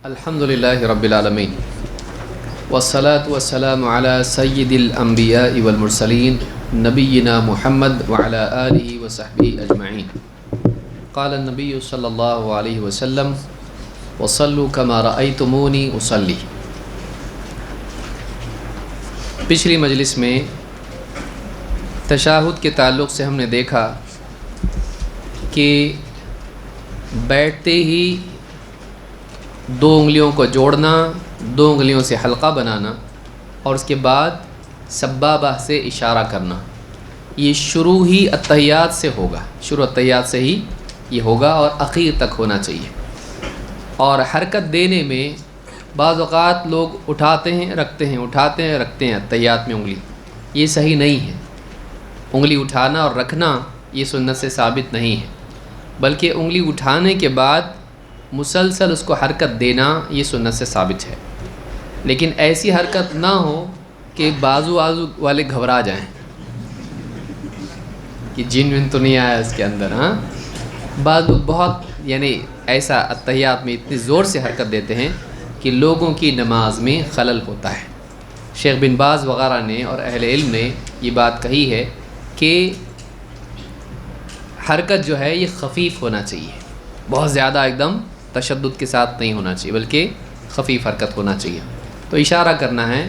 الحمدللہ رب العالمین والصلاة والسلام علی سید الانبیاء والمرسلین نبینا محمد وعلی آلہ وصحبہ اجمعین. قال النبی صلی اللہ علیہ وسلم وصلوا کما رأیتمونی اصلی. پچھلی مجلس میں تشہد کے تعلق سے ہم نے دیکھا کہ بیٹھتے ہی دو انگلیوں کو جوڑنا، دو انگلیوں سے حلقہ بنانا اور اس کے بعد سبابہ سے اشارہ کرنا، یہ شروع ہی التحیات سے ہوگا، شروع التحیات سے ہی یہ ہوگا اور اخیر تک ہونا چاہیے. اور حرکت دینے میں بعض اوقات لوگ اٹھاتے ہیں رکھتے ہیں، اٹھاتے ہیں رکھتے ہیں التحیات میں انگلی، یہ صحیح نہیں ہے. انگلی اٹھانا اور رکھنا یہ سنت سے ثابت نہیں ہے، بلکہ انگلی اٹھانے کے بعد مسلسل اس کو حرکت دینا یہ سنت سے ثابت ہے. لیکن ایسی حرکت نہ ہو کہ بازو والے گھبرا جائیں کہ جن ون تو نہیں آیا اس کے اندر. ہاں بعض لوگ بہت ایسا التحیات میں اتنی زور سے حرکت دیتے ہیں کہ لوگوں کی نماز میں خلل ہوتا ہے. شیخ بن باز وغیرہ نے اور اہل علم نے یہ بات کہی ہے کہ حرکت جو ہے یہ خفیف ہونا چاہیے، بہت زیادہ ایک دم تشدد کے ساتھ نہیں ہونا چاہیے، بلکہ خفیف حرکت ہونا چاہیے. تو اشارہ کرنا ہے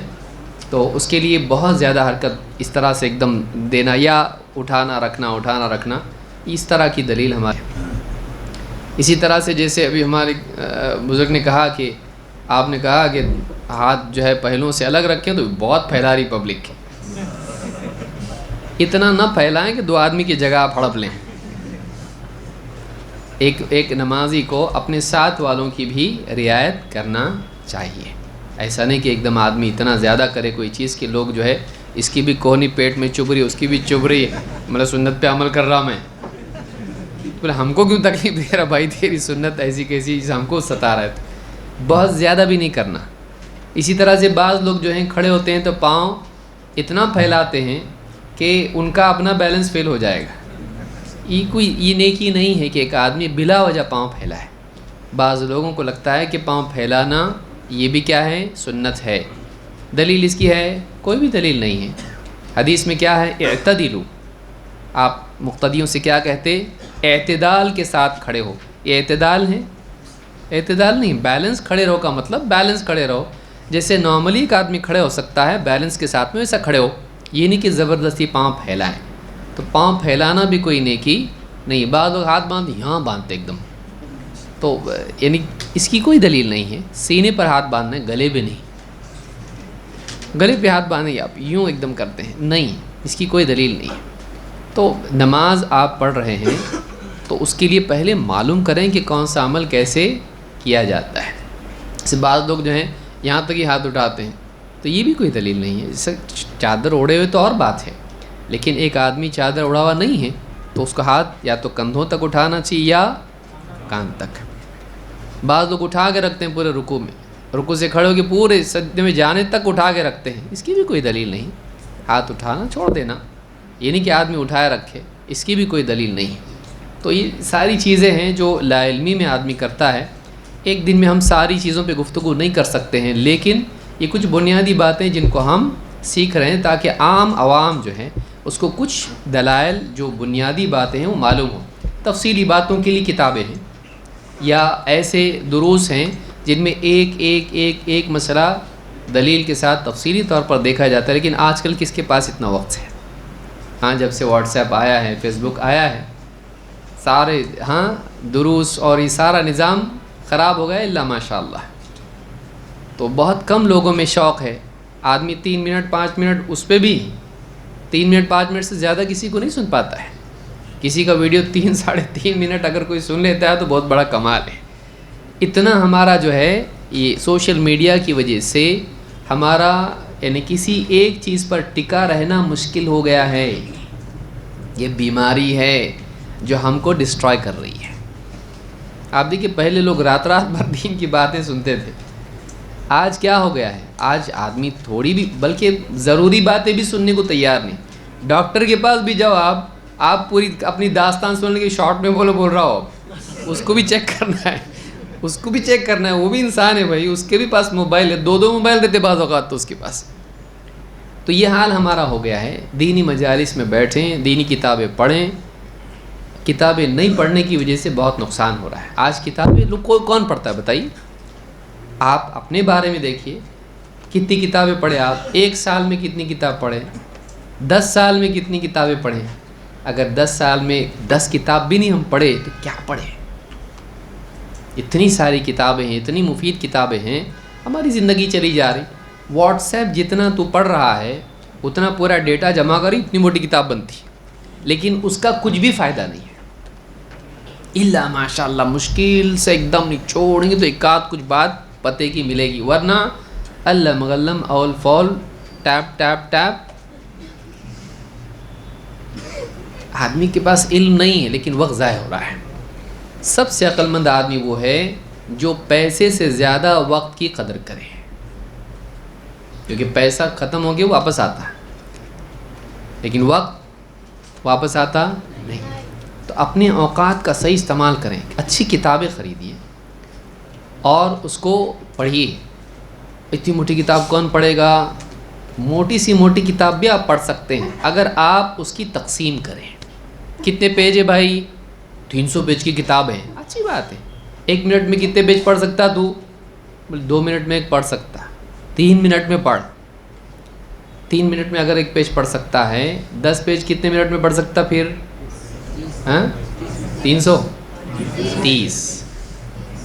تو اس کے لیے بہت زیادہ حرکت اس طرح سے ایک دم دینا یا اٹھانا رکھنا اس طرح کی دلیل ہمارے. اسی طرح سے جیسے ابھی ہمارے بزرگ نے کہا کہ آپ نے کہا کہ ہاتھ جو ہے پہلوں سے الگ رکھیں تو بہت پھیلا رہی پبلک، اتنا نہ پھیلائیں کہ دو آدمی کی جگہ آپ ہڑپ لیں. ایک نمازی کو اپنے ساتھ والوں کی بھی رعایت کرنا چاہیے. ایسا نہیں کہ ایک دم آدمی اتنا زیادہ کرے کوئی چیز کہ لوگ جو ہے اس کی بھی کوہنی پیٹ میں چبھ رہی، اس کی بھی چبھ رہی ہے، مطلب سنت پہ عمل کر رہا میں، بولے ہم کو کیوں تکلیف دے رہا بھائی، تیری سنت ایسی کیسی جسے ہم کو ستا رہا ہے. بہت زیادہ بھی نہیں کرنا. اسی طرح سے بعض لوگ جو ہیں کھڑے ہوتے ہیں تو پاؤں اتنا پھیلاتے ہیں کہ ان کا اپنا بیلنس فیل ہو جائے گا. یہ نیکی نہیں ہے کہ ایک آدمی بلا وجہ پاؤں پھیلائے. بعض لوگوں کو لگتا ہے کہ پاؤں پھیلانا یہ بھی کیا ہے، سنت ہے. دلیل اس کی ہے؟ کوئی بھی دلیل نہیں ہے. حدیث میں کیا ہے، اعتدلوا. آپ مقتدیوں سے کیا کہتے؟ اعتدال کے ساتھ کھڑے ہو. یہ اعتدال ہے؟ اعتدال نہیں، بیلنس کھڑے رہو کا مطلب بیلنس کھڑے رہو. جیسے نارملی ایک آدمی کھڑے ہو سکتا ہے بیلنس کے ساتھ میں، ویسا کھڑے ہو. یہ نہیں کہ زبردستی پاؤں پھیلائیں. تو پاؤں پھیلانا بھی کوئی نیکی نہیں. بعض لوگ ہاتھ باندھ یہاں باندھتے ایک دم، تو اس کی کوئی دلیل نہیں ہے. سینے پر ہاتھ باندھنا، گلے پہ نہیں. گلے پہ ہاتھ باندھیں آپ یوں ایک دم کرتے ہیں، نہیں، اس کی کوئی دلیل نہیں. تو نماز آپ پڑھ رہے ہیں تو اس کے لیے پہلے معلوم کریں کہ کون سا عمل کیسے کیا جاتا ہے. جیسے بعض لوگ جو ہیں یہاں تک ہی ہاتھ اٹھاتے ہیں، تو یہ بھی کوئی دلیل نہیں ہے. جیسے چادر اوڑھے ہوئے تو اور بات ہے، لیکن ایک آدمی چادر اڑا ہوا نہیں ہے تو اس کا ہاتھ یا تو کندھوں تک اٹھانا چاہیے یا کان تک. بعض لوگ اٹھا کے رکھتے ہیں پورے رکوع میں، رکوع سے کھڑے ہو کے پورے سجدے میں جانے تک اٹھا کے رکھتے ہیں. اس کی بھی کوئی دلیل نہیں. ہاتھ اٹھانا چھوڑ دینا، یہ نہیں کہ آدمی اٹھائے رکھے، اس کی بھی کوئی دلیل نہیں. تو یہ ساری چیزیں ہیں جو لا علمی میں آدمی کرتا ہے. ایک دن میں ہم ساری چیزوں پہ گفتگو نہیں کر سکتے ہیں، لیکن یہ کچھ بنیادی باتیں جن کو ہم سیکھ رہے ہیں تاکہ عام عوام جو ہیں اس کو کچھ دلائل جو بنیادی باتیں ہیں وہ معلوم ہوں. تفصیلی باتوں کے لیے کتابیں ہیں یا ایسے دروس ہیں جن میں ایک مسئلہ دلیل کے ساتھ تفصیلی طور پر دیکھا جاتا ہے. لیکن آج کل کس کے پاس اتنا وقت ہے؟ ہاں جب سے واٹس ایپ آیا ہے، فیس بک آیا ہے، سارے دروس اور یہ سارا نظام خراب ہو گیا الا ماشاء اللہ. تو بہت کم لوگوں میں شوق ہے. آدمی 3 منٹ 5 منٹ، اس پہ بھی 3 منٹ 5 منٹ سے زیادہ کسی کو نہیں سن پاتا ہے. کسی کا ویڈیو 3 ساڑھے 3 منٹ اگر کوئی سن لیتا ہے تو بہت بڑا کمال ہے. اتنا ہمارا جو ہے یہ سوشل میڈیا کی وجہ سے ہمارا کسی ایک چیز پر ٹکا رہنا مشکل ہو گیا ہے. یہ بیماری ہے جو ہم کو ڈسٹرائے کر رہی ہے. آپ دیکھیے پہلے لوگ رات بھر دین کی باتیں سنتے تھے. آج کیا ہو گیا ہے؟ آج آدمی تھوڑی بھی بلکہ ضروری باتیں بھی سننے کو تیار نہیں. ڈاکٹر کے پاس بھی جاؤ آپ پوری اپنی داستان سننے کے شارٹ میں بول رہا ہو، اس کو بھی چیک کرنا ہے. اس کو بھی چیک کرنا ہے، وہ بھی انسان ہے بھائی، اس کے بھی پاس موبائل ہے، دو موبائل رہتے بعض اوقات تو اس کے پاس. تو یہ حال ہمارا ہو گیا ہے. دینی مجالس میں بیٹھیں، دینی کتابیں پڑھیں. کتابیں نہیں پڑھنے کی وجہ سے بہت نقصان ہو رہا ہے. آج کتابیں لوگ کون پڑھتا ہے بتائیے؟ آپ اپنے بارے میں دیکھیے کتنی کتابیں پڑھیں آپ. 1 سال میں کتنی کتاب پڑھیں؟ 10 سال میں کتنی کتابیں پڑھیں؟ اگر 10 سال میں 10 کتاب بھی نہیں ہم پڑھے تو کیا پڑھیں؟ اتنی ساری کتابیں ہیں، اتنی مفید کتابیں ہیں، ہماری زندگی چلی جا رہی. واٹس ایپ جتنا تو پڑھ رہا ہے اتنا پورا ڈیٹا جمع کری اتنی موٹی کتاب بنتی، لیکن اس کا کچھ بھی فائدہ نہیں ہے. الا ماشاء اللہ مشکل سے ایک دم نچوڑیں گے تو ایک آدھ کچھ بات پتے کی ملے گی، ورنہ اللہ مغلم اول فول ٹیپ ٹیپ ٹیپ. آدمی کے پاس علم نہیں ہے لیکن وقت ضائع ہو رہا ہے. سب سے عقل مند آدمی وہ ہے جو پیسے سے زیادہ وقت کی قدر کرے، کیونکہ پیسہ ختم ہو گیا واپس آتا ہے لیکن وقت واپس آتا نہیں. تو اپنے اوقات کا صحیح استعمال کریں. اچھی کتابیں خریدیے اور اس کو پڑھیے. اتنی موٹی کتاب کون پڑھے گا؟ موٹی سی موٹی کتاب بھی آپ پڑھ سکتے ہیں اگر آپ اس کی تقسیم کریں. کتنے پیج ہے بھائی؟ 300 پیج کی کتاب ہے، اچھی بات ہے. 1 منٹ میں کتنے پیج پڑھ سکتا تو؟ 2 منٹ میں ایک پڑھ سکتا. 3 منٹ میں پڑھ. 3 منٹ میں اگر ایک پیج پڑھ سکتا ہے، 10 پیج کتنے منٹ میں پڑھ سکتا پھر؟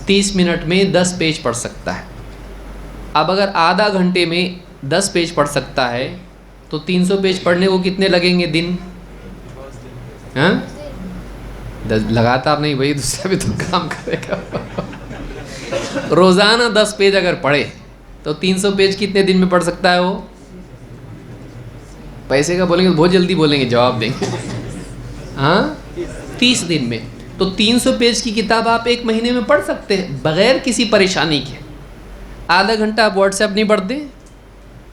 30 منٹ میں 10 پیج پڑھ سکتا ہے. اب اگر آدھا گھنٹے میں 10 پیج پڑھ سکتا ہے تو 300 پیج پڑھنے کو کتنے لگیں گے دن؟ لگاتار نہیں بھائی، دوسرا بھی تو کام کرے گا. روزانہ 10 پیج اگر پڑھے تو 300 پیج کتنے دن میں پڑھ سکتا ہے وہ؟ پیسے کا بولیں گے بہت جلدی بولیں گے، جواب دیں گے. 30 دن میں. تو 300 پیج کی کتاب آپ 1 مہینے میں پڑھ سکتے ہیں بغیر کسی پریشانی کے. آدھا گھنٹہ آپ واٹس ایپ نہیں پڑھتے؟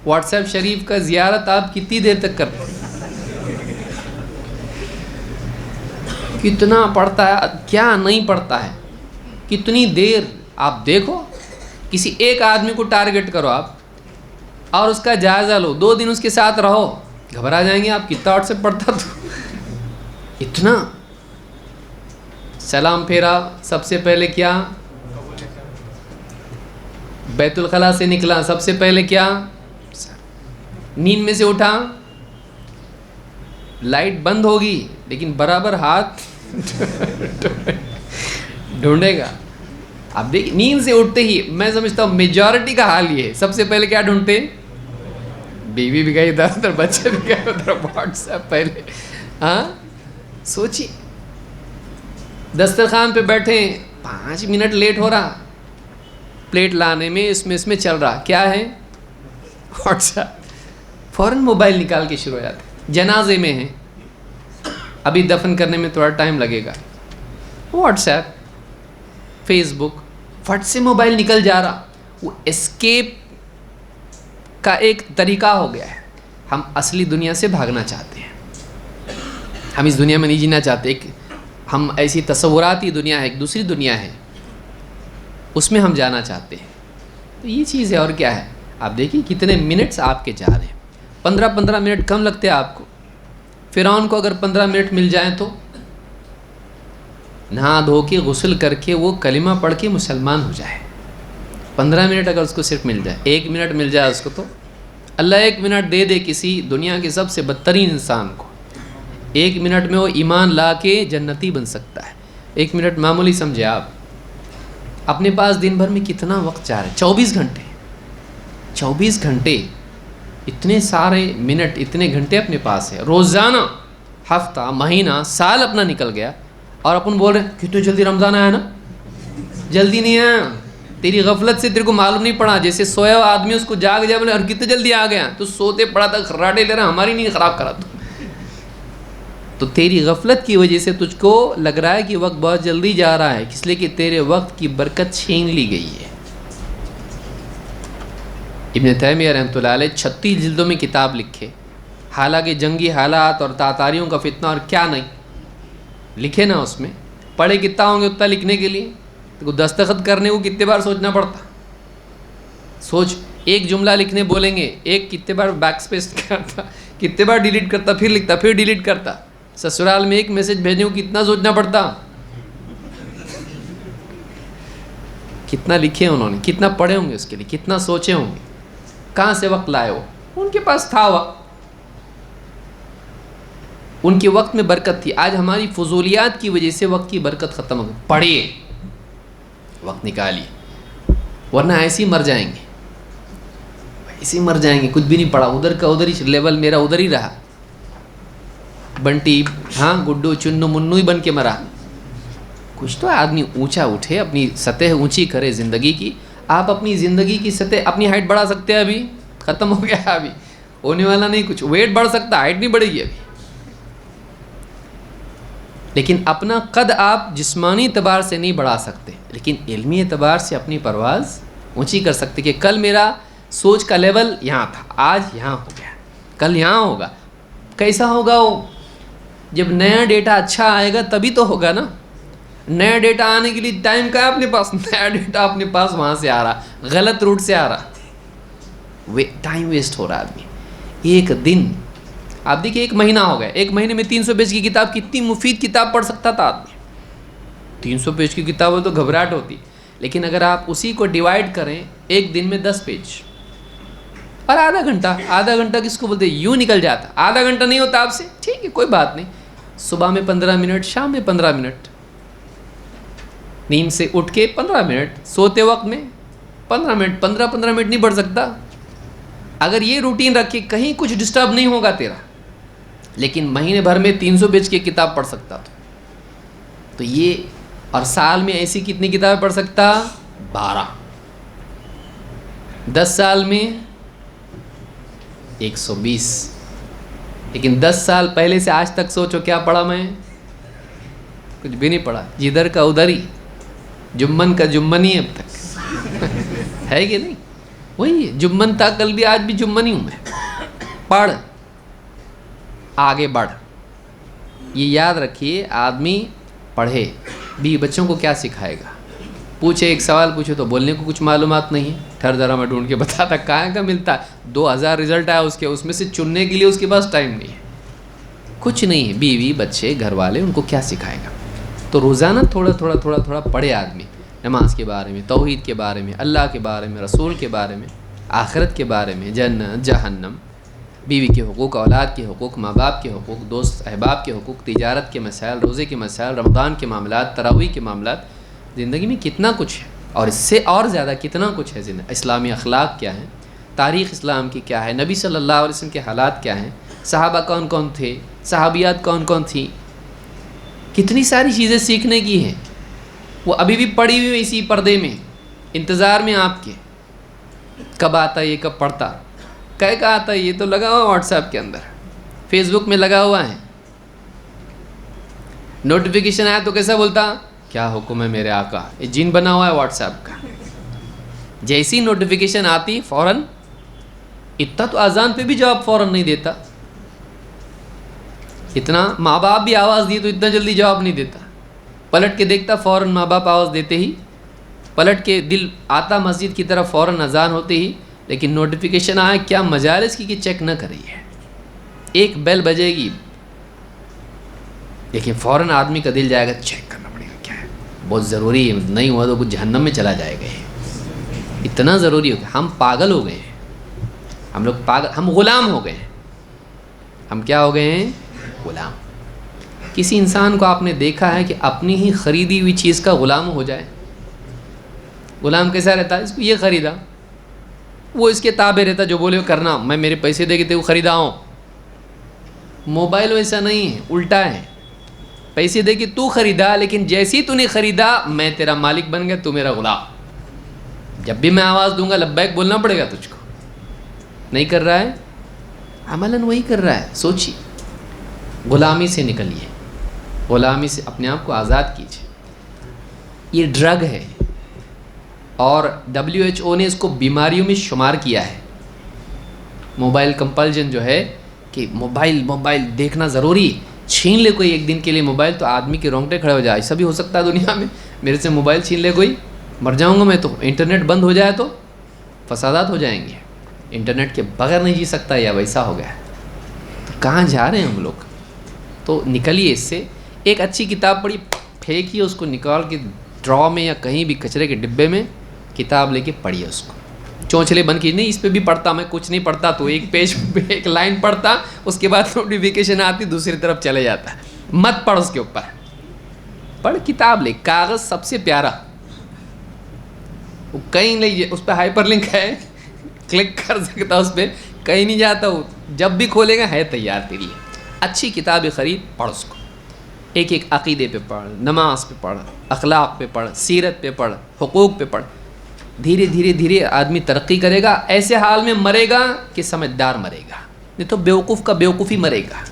واٹس ایپ شریف کا زیارت آپ کتنی دیر تک کرتے ہیں؟ کتنا پڑھتا ہے، کیا نہیں پڑھتا ہے، کتنی دیر. آپ دیکھو کسی ایک آدمی کو ٹارگٹ کرو آپ اور اس کا جائزہ لو، 2 دن اس کے ساتھ رہو، گھبرا جائیں گے آپ کتنا واٹس ایپ پڑھتا تو. اتنا. سلام پھیرا سب سے پہلے کیا؟ بیت الخلاء سے نکلا سب سے پہلے کیا؟ نیند میں سے اٹھا، لائٹ بند ہوگی لیکن برابر ہاتھ ڈھونڈے گا. اب دیکھ نیند سے اٹھتے ہی میں سمجھتا ہوں میجورٹی کا حال یہ ہے، سب سے پہلے کیا ڈھونڈتے؟ بیوی بھی گئی ادھر ادھر، بچے بھی گئے ادھر، واٹس ایپ پہلے. سوچیے دسترخوان پہ بیٹھے 5 منٹ لیٹ ہو رہا، پلیٹ لانے میں اس میں چل رہا کیا ہے؟ What's app. فوراً موبائل نکال کے شروع ہو جاتے. جنازے میں ہیں، ابھی دفن کرنے میں تھوڑا ٹائم لگے گا، واٹس ایپ، فیس بک، فٹ سے موبائل نکل جا رہا. وہ اسکیپ کا ایک طریقہ ہو گیا ہے. ہم اصلی دنیا سے بھاگنا چاہتے ہیں، ہم اس دنیا میں نہیں جینا چاہتے. ہم ایسی تصوراتی دنیا ہے، ایک دوسری دنیا ہے، اس میں ہم جانا چاہتے ہیں. تو یہ چیز ہے اور کیا ہے. آپ دیکھیے کتنے منٹس آپ کے جا رہے ہیں. 15 منٹ کم لگتے ہیں آپ کو. فرعون کو اگر 15 منٹ مل جائیں تو نہا دھو کے غسل کر کے وہ کلمہ پڑھ کے مسلمان ہو جائے. 15 منٹ اگر اس کو صرف مل جائے، 1 منٹ مل جائے اس کو، تو اللہ 1 منٹ دے دے کسی دنیا کے سب سے بدترین انسان کو، 1 منٹ میں وہ ایمان لا کے جنتی بن سکتا ہے. 1 منٹ معمولی سمجھے آپ. اپنے پاس دن بھر میں کتنا وقت جا رہا ہے؟ 24 گھنٹے. اتنے سارے منٹ، اتنے گھنٹے اپنے پاس ہے. روزانہ، ہفتہ، مہینہ، سال اپنا نکل گیا اور اپن بول رہے ہیں کتنے جلدی رمضان آیا نا. جلدی نہیں آیا، تیری غفلت سے تیرے کو معلوم نہیں پڑا. جیسے سویا ہوا آدمی اس کو جاگ جائے بولے اور کتنے جلدی آ گیا، تو سوتے پڑا تھا خراٹے لے رہا، ہماری نیند خراب کرا تو تیری غفلت کی وجہ سے تجھ کو لگ رہا ہے کہ وقت بہت جلدی جا رہا ہے، اس لیے کہ تیرے وقت کی برکت چھین لی گئی ہے. ابن تیمیہ رحمۃ اللہ علیہ 36 جلدوں میں کتاب لکھے، حالانکہ جنگی حالات اور تاتاریوں کا فتنہ اور کیا نہیں لکھے نا. اس میں پڑھے کتنا ہوں گے اتنا لکھنے کے لیے. تو دستخط کرنے کو کتنے بار سوچنا پڑتا. سوچ, ایک جملہ لکھنے بولیں گے, ایک کتنے بار بیک اسپیس کرتا, کتنے بار ڈیلیٹ کرتا, پھر لکھتا, پھر ڈیلیٹ کرتا. سسرال میں ایک میسج بھیجنے کو کتنا سوچنا پڑتا. کتنا لکھے انہوں نے, کتنا پڑھے ہوں گے اس کے لیے, کتنا سوچے ہوں گے, کہاں سے وقت لائے ہو. ان کے پاس تھا وقت, ان کے وقت میں برکت تھی. آج ہماری فضولیات کی وجہ سے وقت کی برکت ختم ہو گئی. پڑھیے, وقت نکالیے, ورنہ ایسے ہی مر جائیں گے, ایسے ہی مر جائیں گے. کچھ بھی نہیں پڑھا, ادھر کا ادھر ہی, لیول میرا ادھر ہی رہا. بنٹی, ہاں گڈو چنو منو ہی بن کے مرا. کچھ تو آدمی اونچا اٹھے, اپنی سطح اونچی کرے زندگی کی. آپ اپنی زندگی کی سطح, اپنی ہائٹ بڑھا سکتے ہیں, ابھی ختم ہو گیا, ابھی ہونے والا نہیں کچھ. ویٹ بڑھ سکتا, ہائٹ نہیں بڑھے گی ابھی. لیکن اپنا قد آپ جسمانی اعتبار سے نہیں بڑھا سکتے, لیکن علمی اعتبار سے اپنی پرواز اونچی کر سکتے. کہ کل میرا سوچ کا لیول یہاں تھا, آج یہاں ہو گیا, کل یہاں ہوگا. کیسا ہوگا وہ؟ جب نیا ڈیٹا اچھا آئے گا تبھی تو ہوگا نا. نیا ڈیٹا آنے کے لیے ٹائم کا ہے اپنے پاس. نیا ڈیٹا اپنے پاس وہاں سے آ رہا, غلط روٹ سے آ رہا, ٹائم ویسٹ ہو رہا آدمی. ایک دن آپ دیکھیے, ایک مہینہ ہو گیا, ایک مہینے میں 300 پیج کی کتاب, کتنی مفید کتاب پڑھ سکتا تھا آدمی. 300 پیج کی کتاب ہو تو گھبراہٹ ہوتی. لیکن اگر آپ اسی کو ڈیوائڈ کریں, ایک دن میں 10 پیج اور آدھا گھنٹہ کس کو بولتے ہیں, یوں نکل جاتا. آدھا گھنٹہ نہیں ہوتا آپ سے, ٹھیک ہے کوئی بات نہیں. صبح میں 15 منٹ, شام میں 15 منٹ, نیند سے اٹھ کے 15 منٹ, سوتے وقت میں 15 منٹ. 15 منٹ نہیں پڑھ سکتا. اگر یہ روٹین رکھے, کہیں کچھ ڈسٹرب نہیں ہوگا تیرا. لیکن مہینے بھر میں 300 پیج کی کتاب پڑھ سکتا تو یہ, اور سال میں ایسی کتنی کتابیں پڑھ سکتا, 12. 10 سال میں 120. لیکن 10 سال پہلے سے آج تک سوچو کیا پڑھا میں, کچھ بھی نہیں پڑھا. جدھر کا ادھر ہی, جمن کا جمن ہی اب تک ہے کہ نہیں. وہی ہے, جمن تھا کل بھی, آج بھی جمن ہی ہوں میں. پڑھ, آگے بڑھ. یہ یاد رکھیے, آدمی پڑھے. بھی بچوں کو کیا سکھائے گا؟ پوچھے, ایک سوال پوچھے تو بولنے کو کچھ معلومات نہیں ہے. ٹھہر ذرا میں ڈھونڈ کے بتاتا. کہاں کا ملتا ہے؟ 2000 رزلٹ آیا اس میں سے چننے کے لیے اس کے پاس ٹائم نہیں ہے. کچھ نہیں ہے. بیوی, بچے, گھر والے, ان کو کیا سکھائے گا؟ تو روزانہ تھوڑا پڑھے آدمی. نماز کے بارے میں, توحید کے بارے میں, اللہ کے بارے میں, رسول کے بارے میں, آخرت کے بارے میں, جنت, جہنم, بیوی کے حقوق, اولاد کے حقوق, ماں باپ کے حقوق, دوست احباب کے حقوق, تجارت کے مسائل, روزے کے مسائل, رمضان کے معاملات, تراویح کے معاملات. زندگی میں کتنا کچھ ہے, اور اس سے اور زیادہ کتنا کچھ ہے. اسلامی اخلاق کیا ہیں, تاریخ اسلام کی کیا ہے, نبی صلی اللہ علیہ وسلم کے حالات کیا ہیں, صحابہ کون کون تھے, صحابیات کون کون تھیں. کتنی ساری چیزیں سیکھنے کی ہیں. وہ ابھی بھی پڑھی ہوئی اسی پردے میں, انتظار میں آپ کے, کب آتا یہ, کب پڑھتا. کا آتا ہے, یہ تو لگا ہوا واٹس ایپ کے اندر, فیس بک میں لگا ہوا ہے. نوٹیفیکیشن آیا تو کیسا بولتا, کیا حکم ہے میرے آقا. یہ جن بنا ہوا ہے واٹس ایپ کا. جیسی نوٹیفیکیشن آتی فوراً, اتنا تو اذان پہ بھی جواب فوراً نہیں دیتا. اتنا ماں باپ بھی آواز دیے تو اتنا جلدی جواب نہیں دیتا. پلٹ کے دیکھتا, فوراً ماں باپ آواز دیتے ہی پلٹ کے دل آتا مسجد کی طرف فوراً اذان ہوتے ہی. لیکن نوٹیفیکیشن آئے, کیا مجالس کی کہ چیک نہ کریے, ایک بیل بجے گی, لیکن فوراً آدمی کا دل جائے گا چیک کرنا پڑے گا, کیا ہے, بہت ضروری ہے, نہیں ہوا تو کچھ جہنم میں چلا جائے گا. اتنا ضروری ہو گیا. ہم پاگل ہو گئے ہیں, ہم لوگ پاگل, ہم غلام ہو گئے ہیں. ہم کیا ہو گئے ہیں, غلام. کسی انسان کو آپ نے دیکھا ہے کہ اپنی ہی خریدی ہوئی چیز کا غلام ہو جائے؟ غلام کیسا رہتا ہے, اس کو یہ خریدا, وہ اس کے تابع رہتا, جو بولے کرنا, میں میرے پیسے دے کے تے وہ خریدا ہوں. موبائل ویسا نہیں ہے, الٹا ہے. پیسے دے کے تو خریدا, لیکن جیسی تو نے خریدا میں تیرا مالک بن گیا, تو میرا غلام. جب بھی میں آواز دوں گا لبیک بولنا پڑے گا تجھ کو. نہیں کر رہا ہے, عملاً وہی کر رہا ہے. سوچیے, غلامی سے نکلیے, غلامی سے اپنے آپ کو آزاد کیجیے. یہ ڈرگ ہے, اور WHO نے اس کو بیماریوں میں شمار کیا ہے. موبائل کمپلجن جو ہے, کہ موبائل دیکھنا ضروری, چھین لے کوئی ایک دن کے لیے موبائل تو آدمی کے رونگٹے کھڑے ہو جائے. ایسا بھی ہو سکتا ہے دنیا میں, میرے سے موبائل چھین لے کوئی, مر جاؤں گا میں تو. انٹرنیٹ بند ہو جائے تو فسادات ہو جائیں گے, انٹرنیٹ کے بغیر نہیں جی سکتا, یا ویسا ہو گیا ہے. تو کہاں جا رہے ہیں ہم لوگ؟ تو نکلیے اس سے. ایک اچھی کتاب پڑھی, پھینکیے اس کو, نکال کے ڈرا میں یا کہیں بھی کچرے کے ڈبے میں, کتاب لے کے پڑھیے اس کو. چونچلے بند کی نہیں, اس پہ بھی پڑھتا میں, کچھ نہیں پڑھتا تو ایک پیج پہ ایک لائن پڑھتا, اس کے بعد نوٹیفیکیشن آتی دوسری طرف چلے جاتا. مت پڑھ اس کے اوپر, پڑھ کتاب لے. کاغذ سب سے پیارا, وہ کہیں نہیں, اس پہ ہائپر لنک ہے, کلک کر سکتا اس پہ, کہیں نہیں جاتا وہ, جب بھی کھولے گا ہے تیار تیری. اچھی کتابیں خرید, پڑھ اس کو. ایک ایک عقیدے پہ پڑھ, نماز پہ پڑھ, اخلاق پہ پڑھ, سیرت پہ پڑھ, حقوق پہ پڑھ. دھیرے دھیرے دھیرے آدمی ترقی کرے گا. ایسے حال میں مرے گا کہ سمجھدار مرے گا, نہیں تو بیوقوف کا بیوقوفی مرے گا.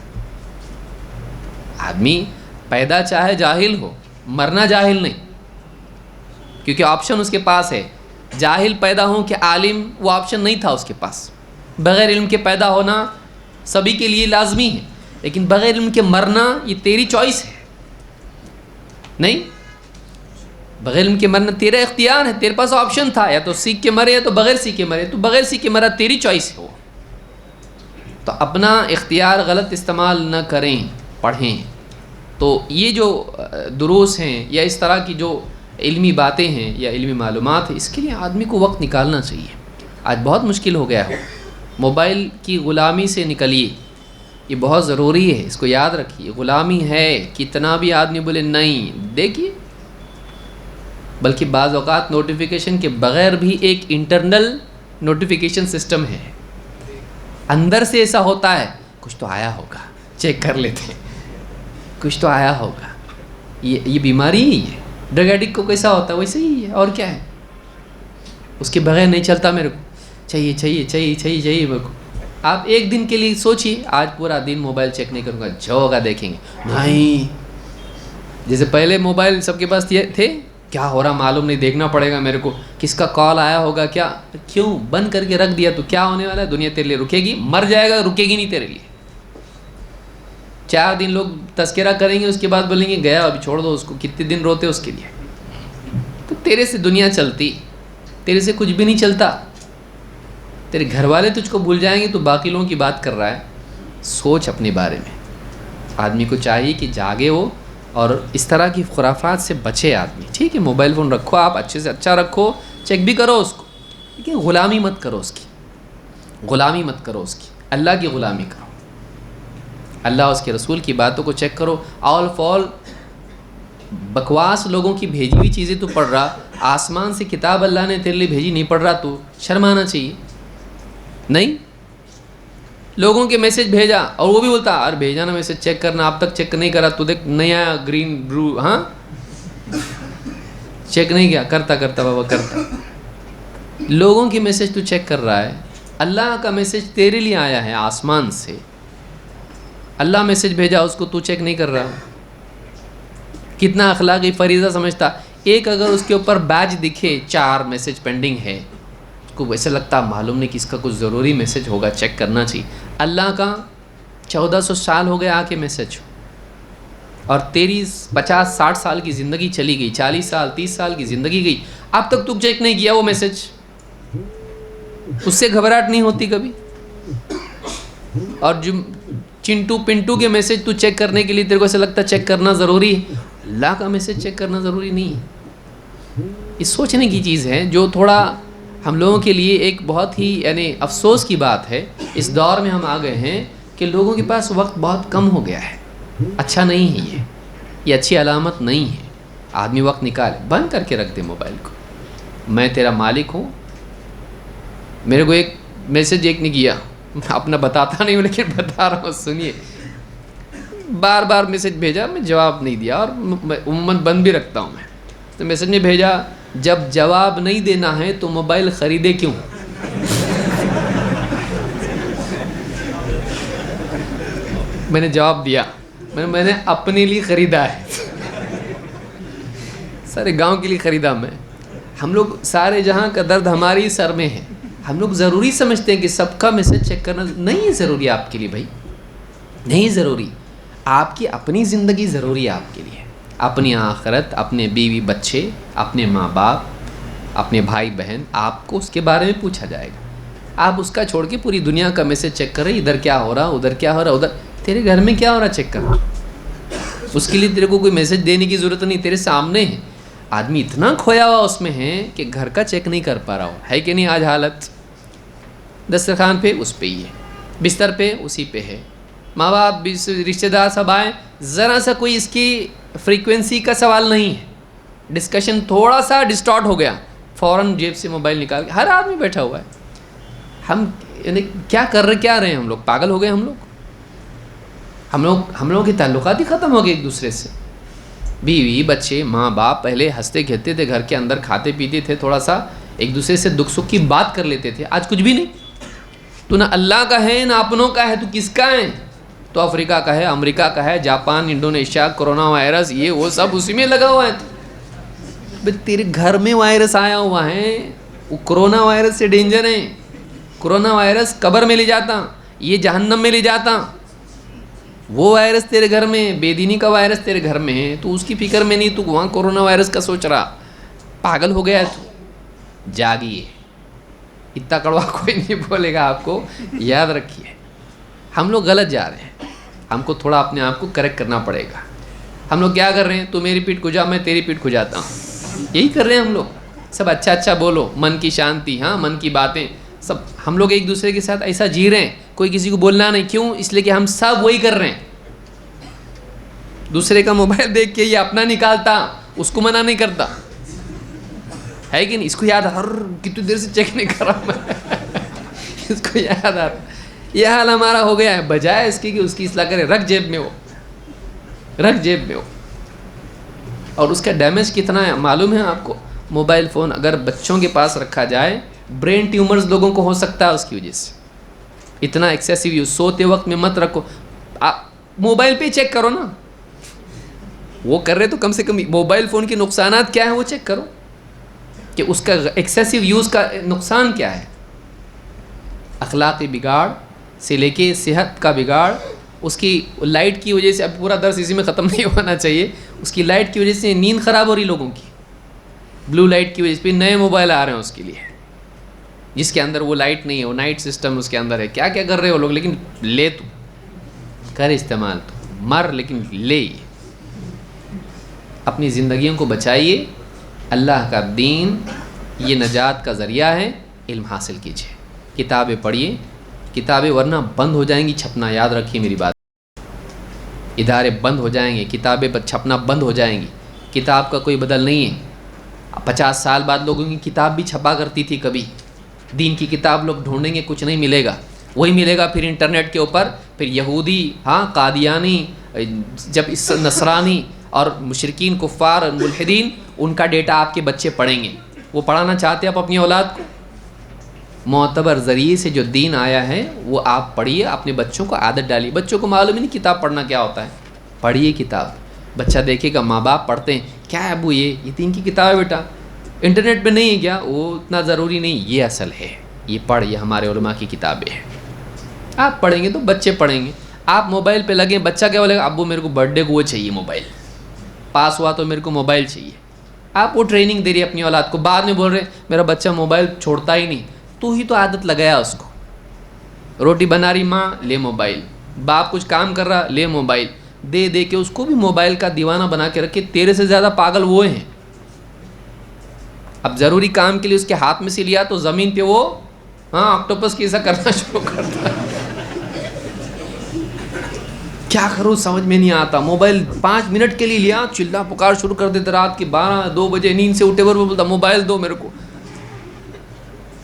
آدمی پیدا چاہے جاہل ہو, مرنا جاہل نہیں, کیونکہ آپشن اس کے پاس ہے. جاہل پیدا ہوں کہ عالم, وہ آپشن نہیں تھا اس کے پاس. بغیر علم کے پیدا ہونا سبھی کے لیے لازمی ہے, لیکن بغیر علم کے مرنا یہ تیری چوائس ہے. نہیں, بغیر علم کے مرنا تیرا اختیار ہے, تیرے پاس آپشن تھا, یا تو سیکھ کے مرے یا تو بغیر سیکھ کے مرے. تو بغیر سیکھ کے مرا, تیری چوائس ہے وہ. تو اپنا اختیار غلط استعمال نہ کریں, پڑھیں. تو یہ جو دروس ہیں یا اس طرح کی جو علمی باتیں ہیں یا علمی معلومات ہیں, اس کے لیے آدمی کو وقت نکالنا چاہیے. آج بہت مشکل ہو گیا ہے. موبائل کی غلامی سے نکلیے, یہ بہت ضروری ہے, اس کو یاد رکھیے. غلامی ہے, کتنا بھی آدمی بولے نہیں, دیکھیے. بلکہ بعض اوقات نوٹیفیکیشن کے بغیر بھی ایک انٹرنل نوٹیفیکیشن سسٹم ہے, اندر سے ایسا ہوتا ہے, کچھ تو آیا ہوگا, چیک کر لیتے ہیں, کچھ تو آیا ہوگا. یہ بیماری ہی ہے. ڈرگ ایڈکٹ کو کیسا ہوتا ہے ویسے ہی ہے, اور کیا ہے. اس کے بغیر نہیں چلتا, میرے کو چاہیے چاہیے چاہیے چاہیے چاہیے میرے کو. آپ ایک دن کے لیے سوچیے, آج پورا دن موبائل چیک نہیں کروں گا, جو ہوگا دیکھیں گے. نہیں, جیسے پہلے موبائل سب کے پاس تھے, کیا ہو رہا معلوم نہیں, دیکھنا پڑے گا میرے کو, کس کا کال آیا ہوگا, کیا, کیوں بند کر کے رکھ دیا تو کیا ہونے والا ہے. دنیا تیرے لیے رکے گی, مر جائے گا, رکے گی نہیں تیرے لیے. 4 دن لوگ تذکرہ کریں گے, اس کے بعد بولیں گے گیا, ابھی چھوڑ دو اس کو, کتنے دن روتے اس کے لیے. تو تیرے سے دنیا چلتی, تیرے سے کچھ بھی نہیں چلتا. تیرے گھر والے تجھ کو بھول جائیں گے, تو باقی لوگوں کی بات کر رہا ہے. سوچ اپنے بارے میں. آدمی کو چاہیے کہ جاگے ہو اور اس طرح کی خرافات سے بچے آدمی. ٹھیک ہے, موبائل فون رکھو, آپ اچھے سے اچھا رکھو, چیک بھی کرو اس کو, لیکن غلامی مت کرو اس کی, غلامی مت کرو اس کی. اللہ کی غلامی کرو, اللہ اس کے رسول کی باتوں کو چیک کرو. آل فال بکواس لوگوں کی بھیجی ہوئی چیزیں تو پڑھ رہا, آسمان سے کتاب اللہ نے تیرے لیے بھیجی نہیں پڑھ رہا, تو شرمانا چاہیے. نہیں, لوگوں کے میسج بھیجا اور وہ بھی بولتا ارے بھیجا نا میسج, چیک کرنا, اب تک چیک نہیں کرا, تو دیکھ نہیں آیا, گرین بلو, ہاں چیک نہیں کیا, کرتا بابا کرتا. لوگوں کی میسج تو چیک کر رہا ہے, اللہ کا میسج تیرے لیے آیا ہے آسمان سے, اللہ میسج بھیجا, اس کو تو چیک نہیں کر رہا. کتنا اخلاقی فریضہ سمجھتا. ایک اگر اس کے اوپر بیج دکھے 4 میسج پینڈنگ ہے, اس کو ویسے لگتا معلوم نہیں کہ اس کا کچھ ضروری میسج ہوگا, چیک کرنا چاہیے. اللہ کا 1400 سال ہو گئے آ کے میسج, اور تیری 50-60 سال کی زندگی چلی گئی, 40 سال 30 سال کی زندگی گئی, اب تک تو چیک نہیں کیا وہ میسج. اس سے گھبراہٹ نہیں ہوتی کبھی؟ اور جو چنٹو پنٹو کے میسج تو چیک کرنے کے لیے تیرے کو ایسا لگتا ہے چیک کرنا ضروری ہے, اللہ کا میسج چیک کرنا ضروری نہیں ہے. یہ سوچنے کی چیز ہے, جو تھوڑا ہم لوگوں کے لیے ایک بہت ہی یعنی افسوس کی بات ہے. اس دور میں ہم آ گئے ہیں کہ لوگوں کے پاس وقت بہت کم ہو گیا ہے. اچھا نہیں ہے یہ اچھی علامت نہیں ہے. آدمی وقت نکالے, بند کر کے رکھ دے موبائل کو. میں تیرا مالک ہوں. میرے کو ایک میسج ایک نے کیا, اپنا بتاتا نہیں ہوں لیکن بتا رہا ہوں, سنیے. بار بار میسج بھیجا, میں جواب نہیں دیا, اور عموماً بند بھی رکھتا ہوں میں. تو میسج میں بھیجا, جب جواب نہیں دینا ہے تو موبائل خریدے کیوں؟ میں نے جواب دیا, میں نے اپنے لیے خریدا ہے, سارے گاؤں کے لیے خریدا میں. ہم لوگ سارے جہاں کا درد ہماری سر میں ہے. ہم لوگ ضروری سمجھتے ہیں کہ سب کا میسج چیک کرنا نہیں ہے ضروری آپ کے لیے بھائی, نہیں ضروری. آپ کی اپنی زندگی ضروری ہے آپ کے لیے، اپنی آخرت، اپنے بیوی بچے، اپنے ماں باپ، اپنے بھائی بہن، آپ کو اس کے بارے میں پوچھا جائے گا۔ آپ اس کا چھوڑ کے پوری دنیا کا میسج چیک کر رہے، ادھر کیا ہو رہا، ادھر کیا ہو رہا، ادھر تیرے گھر میں کیا ہو رہا چیک کر رہا، اس کے لیے تیرے کو کوئی میسج دینے کی ضرورت نہیں، تیرے سامنے ہے۔ آدمی اتنا کھویا ہوا اس میں ہے کہ گھر کا چیک نہیں کر پا رہا ہو، ہے کہ نہیں؟ آج حالت دسترخوان پہ اس پہ ہی ہے، بستر پہ اسی پہ ہے، ماں باپ رشتہ دار سب آئیں، ذرا سا کوئی اس کی فریکوینسی کا سوال نہیں ہے، ڈسکشن تھوڑا سا ڈسٹارٹ ہو گیا، فوراً جیب سے موبائل نکال کے ہر آدمی بیٹھا ہوا ہے۔ ہم یعنی کیا کر رہے ہیں؟ ہم لوگ پاگل ہو گئے، ہم لوگوں کے تعلقات ہی ختم ہو گئے ایک دوسرے سے۔ بیوی بچے ماں باپ پہلے ہنستے کھیلتے تھے، گھر کے اندر کھاتے پیتے تھے، تھوڑا سا ایک دوسرے سے دکھ سکھ کی بات کر لیتے تھے، آج کچھ بھی نہیں۔ تو نہ اللہ کا ہے نہ اپنوں کا ہے، تو کس کا ہے؟ تو افریقہ کا ہے، امریکہ کا ہے، جاپان، انڈونیشیا، کرونا وائرس، یہ وہ سب اسی میں لگا ہوا ہے۔ تیرے گھر میں وائرس آیا ہوا ہے، وہ کرونا وائرس سے ڈینجر ہے۔ کرونا وائرس قبر میں لے جاتا، یہ جہنم میں لے جاتا۔ وہ وائرس تیرے گھر میں، بے دینی کا وائرس تیرے گھر میں ہے، تو اس کی فکر میں نہیں، تو وہاں کرونا وائرس کا سوچ رہا، پاگل ہو گیا ہے تو۔ جاگیے، اتنا کڑوا کوئی نہیں بولے گا آپ کو، یاد رکھیے ہم لوگ غلط جا رہے ہیں، ہم کو تھوڑا اپنے آپ کو کریکٹ کرنا پڑے گا۔ ہم لوگ کیا کر رہے ہیں؟ تو میری پیٹھ کھجا، میں تیری پیٹھ کھجاتا ہوں، یہی کر رہے ہیں ہم لوگ۔ سب اچھا اچھا بولو، من کی شانتی، ہاں من کی باتیں، سب ہم لوگ ایک دوسرے کے ساتھ ایسا جی رہے ہیں، کوئی کسی کو بولنا نہیں، کیوں؟ اس لیے کہ ہم سب وہی کر رہے ہیں۔ دوسرے کا موبائل دیکھ کے یہ اپنا نکالتا، اس کو منع نہیں کرتا، ہے کہ نہیں؟ اس کو یاد ہر کتنی دیر سے چیک نہیں کر رہا میں اس کو یاد آتا۔ یہ حال ہمارا ہو گیا ہے، بجائے اس کی کہ اس کی اصلاح کرے، رکھ جیب میں ہو، رکھ جیب میں ہو۔ اور اس کا ڈیمیج کتنا ہے معلوم ہے آپ کو؟ موبائل فون اگر بچوں کے پاس رکھا جائے، برین ٹیومرز لوگوں کو ہو سکتا ہے اس کی وجہ سے، اتنا ایکسیسو یوز۔ سوتے وقت میں مت رکھو، موبائل پہ چیک کرو نا، وہ کر رہے تو کم سے کم موبائل فون کے نقصانات کیا ہیں وہ چیک کرو، کہ اس کا ایکسیسو یوز کا نقصان کیا ہے۔ اخلاقی بگاڑ سے لے کے صحت کا بگاڑ، اس کی لائٹ کی وجہ سے، اب پورا درس اسی میں ختم نہیں ہونا چاہیے، اس کی لائٹ کی وجہ سے نیند خراب ہو رہی لوگوں کی، بلو لائٹ کی وجہ سے۔ پھر نئے موبائل آ رہے ہیں اس کے لیے، جس کے اندر وہ لائٹ نہیں ہے، وہ نائٹ سسٹم اس کے اندر ہے۔ کیا کیا کر رہے ہو لوگ، لیکن لے تو کر استعمال، تو مر لیکن لے۔ اپنی زندگیوں کو بچائیے، اللہ کا دین یہ نجات کا ذریعہ ہے، علم حاصل کیجیے، کتابیں پڑھیے، کتابیں ورنہ بند ہو جائیں گی چھپنا، یاد رکھیے میری بات، ادارے بند ہو جائیں گے، کتابیں چھپنا بند ہو جائیں گی، کتاب کا کوئی بدل نہیں ہے۔ 50 سال بعد لوگوں کی کتاب بھی چھپا کرتی تھی، کبھی دین کی کتاب لوگ ڈھونڈیں گے، کچھ نہیں ملے گا، وہی ملے گا پھر انٹرنیٹ کے اوپر، پھر یہودی، ہاں قادیانی، جب اس نصرانی اور مشرکین کفار اور ملحدین، ان کا ڈیٹا آپ کے بچے پڑھیں گے۔ وہ پڑھانا چاہتے ہیں آپ اپنی اولاد کو؟ معتبر ذریعے سے جو دین آیا ہے وہ آپ پڑھیے، اپنے بچوں کو عادت ڈالیے۔ بچوں کو معلوم ہی نہیں کتاب پڑھنا کیا ہوتا ہے، پڑھیے کتاب، بچہ دیکھے گا ماں باپ پڑھتے ہیں، کیا ہے ابو یہ دین کی کتاب ہے بیٹا، انٹرنیٹ پہ نہیں ہے کیا؟ وہ اتنا ضروری نہیں، یہ اصل ہے، یہ پڑھ، یہ ہمارے علماء کی کتابیں ہیں۔ آپ پڑھیں گے تو بچے پڑھیں گے۔ آپ موبائل پہ لگیں، بچہ کیا بولے گا؟ ابو میرے کو برتھ ڈے کو وہ چاہیے موبائل، پاس ہوا تو میرے کو موبائل چاہیے۔ آپ وہ ٹریننگ دے رہی اپنی اولاد کو، بعد میں بول رہے میرا بچہ موبائل چھوڑتا ہی نہیں، تو ہی تو عادت لگایا اس کو۔ روٹی بنا رہی ماں، لے موبائل، باپ کچھ کام کر رہا، لے موبائل، دے دے کے اس کو بھی موبائل کا دیوانہ بنا کے رکھے۔ تیرے سے زیادہ پاگل وہ ہیں۔ اب ضروری کام کے لیے اس کے ہاتھ میں سے لیا تو زمین پہ وہ آکٹوپس کی ایسا کرنا شروع کرتا ہے۔ کیا کروں سمجھ میں نہیں آتا، موبائل 5 منٹ کے لیے لیا، چلا پکار شروع کر دیتے، رات کے 12-2 بجے نیند سے اٹھے وہ بولتا موبائل دو میرے کو،